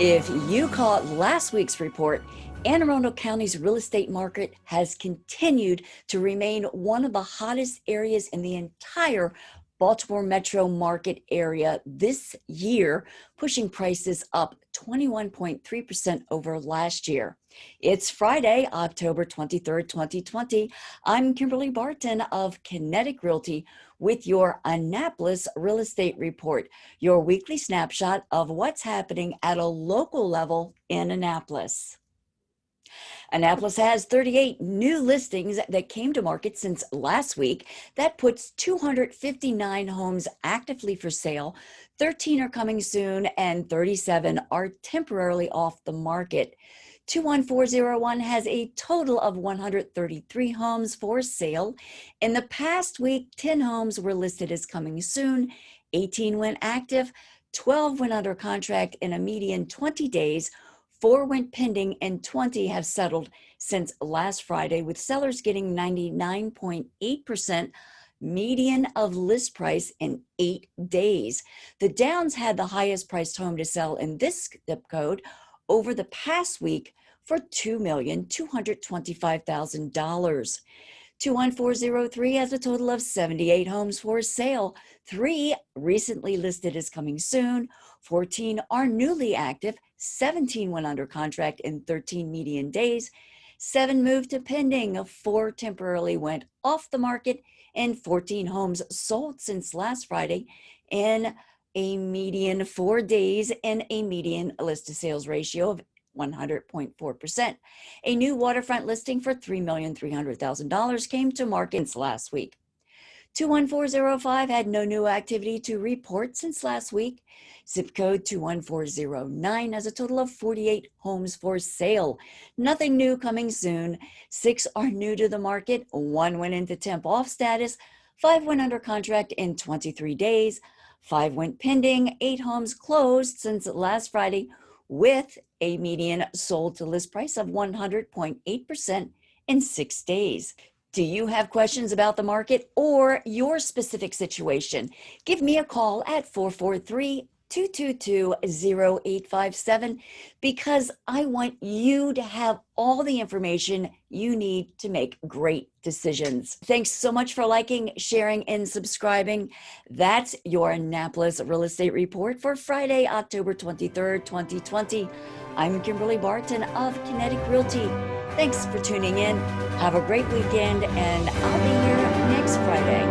If you caught last week's report, Anne Arundel County's real estate market has continued to remain one of the hottest areas in the entire Baltimore metro market area this year, pushing prices up 21.3% over last year. It's Friday, October 23rd, 2020. I'm Kimberly Barton of Kinetic Realty with your Annapolis Real Estate Report, your weekly snapshot of what's happening at a local level in Annapolis. Annapolis has 38 new listings that came to market since last week. That puts 259 homes actively for sale. 13 are coming soon, and 37 are temporarily off the market. 21401 has a total of 133 homes for sale. In the past week, 10 homes were listed as coming soon, 18 went active, 12 went under contract in a median 20 days, 4 went pending, and 20 have settled since last Friday, with sellers getting 99.8% median of list price in 8 days. The Downs had the highest priced home to sell in this zip code over the past week for $2,225,000. 21403 has a total of 78 homes for sale. 3 recently listed as coming soon. 14 are newly active. 17 went under contract in 13 median days. 7 moved to pending. 4 temporarily went off the market, and 14 homes sold since last Friday in a median 4 days and a median list to sales ratio of 100.4%. A new waterfront listing for $3,300,000 came to market since last week. 21405 had no new activity to report since last week. Zip code 21409 has a total of 48 homes for sale. Nothing new coming soon. 6 are new to the market. 1 went into temp off status. 5 went under contract in 23 days. 5 went pending. 8 homes closed since last Friday, with a median sold to list price of 100.8% in 6 days. Do you have questions about the market or your specific situation? Give me a call at 443-222-0857 because I want you to have all the information you need to make great decisions. Thanks so much for liking, sharing, and subscribing. That's your Annapolis Real Estate Report for Friday, October 23rd, 2020. I'm Kimberly Barton of Kinetic Realty. Thanks for tuning in. Have a great weekend, and I'll be here next Friday.